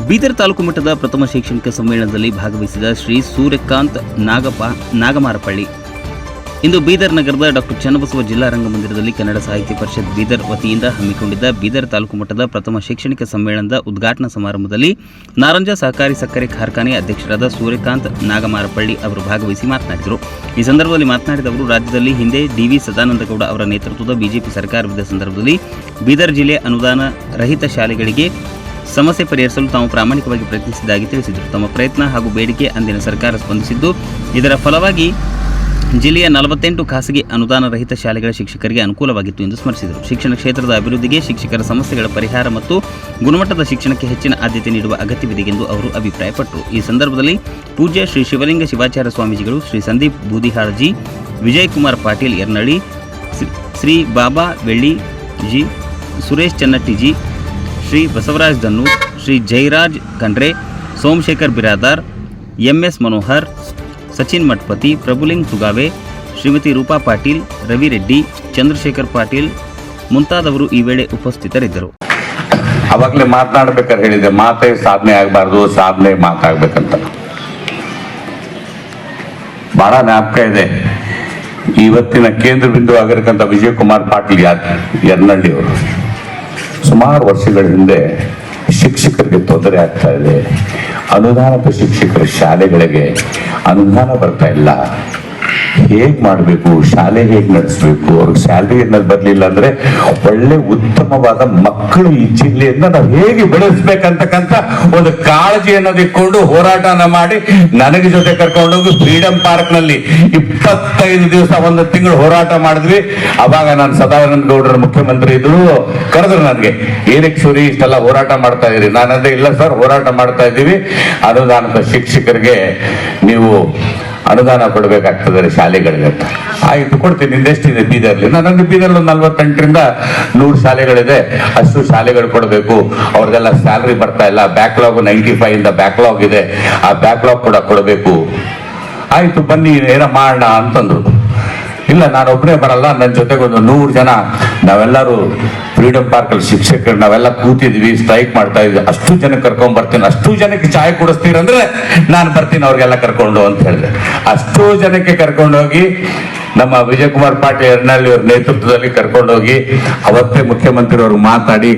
ಬೀದರ್ ತಾಲೂಕು ಮಟ್ಟದ ಪ್ರಥಮ ಶೈಕ್ಷಣಿಕ ಸಮ್ಮೇಳನದಲ್ಲಿ ಭಾಗವಹಿಸಿದ ಶ್ರೀ ಸೂರ್ಯಕಾಂತ್ ನಾಗಮಾರಪಳ್ಳಿ ಇಂದು ಬೀದರ್ ನಗರದ ಡಾಕ್ಟರ್ ಚನ್ನಬಸವ ಜಿಲ್ಲಾ ರಂಗಮಂದಿರದಲ್ಲಿ ಕನ್ನಡ ಸಾಹಿತ್ಯ ಪರಿಷತ್ ಬೀದರ್ ವತಿಯಿಂದ ಹಮ್ಮಿಕೊಂಡಿದ್ದ ಬೀದರ್ ತಾಲೂಕು ಮಟ್ಟದ ಪ್ರಥಮ ಶೈಕ್ಷಣಿಕ ಸಮ್ಮೇಳನದ ಉದ್ಘಾಟನಾ ಸಮಾರಂಭದಲ್ಲಿ ನಾರಂಜ ಸಹಕಾರಿ ಸಕ್ಕರೆ ಕಾರ್ಖಾನೆ ಅಧ್ಯಕ್ಷರಾದ ಸೂರ್ಯಕಾಂತ್ ನಾಗಮಾರಪಳ್ಳಿ ಅವರು ಭಾಗವಹಿಸಿ ಮಾತನಾಡಿದರು. ಈ ಸಂದರ್ಭದಲ್ಲಿ ಮಾತನಾಡಿದ ಅವರು, ರಾಜ್ಯದಲ್ಲಿ ಹಿಂದೆ ಡಿ.ವಿ. ಸದಾನಂದಗೌಡ ಅವರ ನೇತೃತ್ವದ ಬಿಜೆಪಿ ಸರ್ಕಾರವಿದ್ದ ಸಂದರ್ಭದಲ್ಲಿ ಬೀದರ್ ಜಿಲ್ಲೆ ಅನುದಾನ ರಹಿತ ಶಾಲೆಗಳಿಗೆ ಸಮಸ್ಯೆ ಪರಿಹರಿಸಲು ತಾವು ಪ್ರಾಮಾಣಿಕವಾಗಿ ಪ್ರಯತ್ನಿಸಿದ್ದಾಗಿ ತಿಳಿಸಿದರು. ತಮ್ಮ ಪ್ರಯತ್ನ ಹಾಗೂ ಬೇಡಿಕೆ ಅಂದಿನ ಸರ್ಕಾರ ಸ್ಪಂದಿಸಿದ್ದು, ಇದರ ಫಲವಾಗಿ ಜಿಲ್ಲೆಯ 48 ಖಾಸಗಿ ಅನುದಾನ ರಹಿತ ಶಾಲೆಗಳ ಶಿಕ್ಷಕರಿಗೆ ಅನುಕೂಲವಾಗಿತ್ತು ಎಂದು ಸ್ಮರಿಸಿದರು. ಶಿಕ್ಷಣ ಕ್ಷೇತ್ರದ ಅಭಿವೃದ್ಧಿಗೆ ಶಿಕ್ಷಕರ ಸಮಸ್ಯೆಗಳ ಪರಿಹಾರ ಮತ್ತು ಗುಣಮಟ್ಟದ ಶಿಕ್ಷಣಕ್ಕೆ ಹೆಚ್ಚಿನ ಆದ್ಯತೆ ನೀಡುವ ಅಗತ್ಯವಿದೆ ಎಂದು ಅವರು ಅಭಿಪ್ರಾಯಪಟ್ಟರು. ಈ ಸಂದರ್ಭದಲ್ಲಿ ಪೂಜ್ಯ ಶ್ರೀ ಶಿವಲಿಂಗ ಶಿವಾಚಾರ್ಯ ಸ್ವಾಮೀಜಿಗಳು, ಶ್ರೀ ಸಂದೀಪ್ ಬೂದಿಹಾಳಜಿ, ವಿಜಯಕುಮಾರ್ ಪಾಟೀಲ್ ಯರ್ನಳ್ಳಿ, ಶ್ರೀ ಬಾಬಾ ವೆಳ್ಳಿಜಿ, ಸುರೇಶ್ ಚನ್ನಟ್ಟಿಜಿ, ಶ್ರೀ ಬಸವರಾಜ್ ದನ್ನೂರ್, ಶ್ರೀ ಜಯರಾಜ್ ಖಂಡ್ರೆ, ಸೋಮಶೇಖರ್ ಬಿರಾದಾರ್, ಎಂ.ಎಸ್. ಮನೋಹರ್, ಸಚಿನ್ ಮಠಪತಿ, ಪ್ರಭುಲಿಂಗ್ ತುಗಾವೆ, ಶ್ರೀಮತಿ ರೂಪಾ ಪಾಟೀಲ್, ರವಿ ರೆಡ್ಡಿ, ಚಂದ್ರಶೇಖರ್ ಪಾಟೀಲ್ ಮುಂತಾದವರು ಈ ವೇಳೆ ಉಪಸ್ಥಿತರಿದ್ದರು. ಅವಾಗಲೇ ಮಾತನಾಡ್ಬೇಕಾದ್ರೆ ಹೇಳಿದೆ, ಮಾತೇ ಸಾಧನೆ ಆಗಬಾರ್ದು, ಸಾಧನೆ ಮಾತಾಗಬೇಕಂತ. ಬಹಳ ಜ್ಞಾಪಕ ಇದೆ. ಇವತ್ತಿನ ಕೇಂದ್ರ ಬಿಂದು ಆಗಿರತಕ್ಕಂಥ ವಿಜಯಕುಮಾರ್ ಪಾಟೀಲ್ ಯರ್ನಳ್ಳಿ ಅವರು ಸುಮಾರು ವರ್ಷಗಳ ಹಿಂದೆ ಶಿಕ್ಷಕರಿಗೆ ತೊಂದರೆ ಆಗ್ತಾ ಇದೆ, ಅನುದಾನದ ಶಿಕ್ಷಕರ ಶಾಲೆಗಳಿಗೆ ಅನುದಾನ ಬರ್ತಾ ಇಲ್ಲ, ಹೇಗ್ ಮಾಡಬೇಕು, ಶಾಲೆ ಹೇಗ್ ನಡೆಸಬೇಕು, ಅವ್ರಿಗೆ ಸ್ಯಾಲ್ರಿ ಅನ್ನೋದು ಬರ್ಲಿಲ್ಲ ಅಂದ್ರೆ ಒಳ್ಳೆ ಉತ್ತಮವಾದ ಮಕ್ಕಳು ಈ ಜಿಲ್ಲೆಯನ್ನ ನಾವು ಹೇಗೆ ಬೆಳೆಸ್ಬೇಕಂತಕ್ಕಂಥ ಒಂದು ಕಾಳಜಿ ಅನ್ನೋದಿಟ್ಕೊಂಡು ಹೋರಾಟನ ಮಾಡಿ ನನಗೆ ಜೊತೆ ಕರ್ಕೊಂಡೋಗಿ ಫ್ರೀಡಮ್ ಪಾರ್ಕ್ ನಲ್ಲಿ 25 ದಿವಸ ಒಂದು ತಿಂಗಳು ಹೋರಾಟ ಮಾಡಿದ್ವಿ. ಅವಾಗ ನಾನು ಸದಾನಂದ ಗೌಡರ ಮುಖ್ಯಮಂತ್ರಿ ಇದ್ರು, ಕರೆದ್ರು ನನಗೆ, ಏನಕ್ಕೆ ಸೂರಿ ಇಷ್ಟೆಲ್ಲ ಹೋರಾಟ ಮಾಡ್ತಾ ಇದೀರಿ? ನಾನಂದ್ರೆ ಇಲ್ಲ ಸರ್, ಹೋರಾಟ ಮಾಡ್ತಾ ಇದ್ದೀವಿ, ಅನುದಾನದ ಶಿಕ್ಷಕರಿಗೆ ನೀವು ಅನುದಾನ ಕೊಡಬೇಕಾಗ್ತದೆ ಶಾಲೆಗಳಿಗೆ ಅಂತ. ಆಯ್ತು, ಕೊಡ್ತೀನಿ, ನಿಂದೆಷ್ಟಿದೆ ಬೀದರ್ಲಿ? ನಾನು ಬೀದರ್ಲಿ 48ರಿಂದ 100 ಶಾಲೆಗಳಿದೆ, ಅಷ್ಟು ಶಾಲೆಗಳು ಕೊಡಬೇಕು, ಅವ್ರಿಗೆಲ್ಲ ಸ್ಯಾಲ್ರಿ ಬರ್ತಾ ಇಲ್ಲ, ಬ್ಯಾಕ್ಲಾಗ್ 95 ಇಂದ ಬ್ಯಾಕ್ಲಾಗ್ ಇದೆ, ಆ ಬ್ಯಾಕ್ಲಾಗ್ ಕೂಡ ಕೊಡಬೇಕು. ಆಯ್ತು, ಬನ್ನಿ ಏನ ಮಾಡೋಣ ಅಂತಂದ್ರು. ಇಲ್ಲ, ನಾನೊಬ್ಬನೇ ಬರಲ್ಲ, ನನ್ನ ಜೊತೆಗೆ ಒಂದು 100 ಜನ ನಾವೆಲ್ಲರೂ ಫ್ರೀಡಮ್ ಪಾರ್ಕ್ ಅಲ್ಲಿ ಶಿಕ್ಷಕರು ನಾವೆಲ್ಲ ಕೂತಿದ್ವಿ, ಸ್ಟ್ರೈಕ್ ಮಾಡ್ತಾ ಇದ್ವಿ, ಅಷ್ಟು ಜನ ಕರ್ಕೊಂಡ್ ಬರ್ತೀನಿ, ಅಷ್ಟು ಜನಕ್ಕೆ ಚಾಯ್ ಕುಡಿಸ್ತೀರಂದ್ರೆ ನಾನು ಬರ್ತೀನಿ ಅವ್ರಿಗೆಲ್ಲ ಕರ್ಕೊಂಡು ಅಂತ ಹೇಳಿದೆ. ಅಷ್ಟು ಜನಕ್ಕೆ ಕರ್ಕೊಂಡೋಗಿ ನಮ್ಮ ವಿಜಯಕುಮಾರ್ ಪಾಟೀಲ್ ಯರ್ನಳ್ಳಿ ಅವ್ರ ನೇತೃತ್ವದಲ್ಲಿ ಕರ್ಕೊಂಡೋಗಿ ಅವತ್ತೇ ಮುಖ್ಯಮಂತ್ರಿ ಅವರು ಮಾತಾಡಿ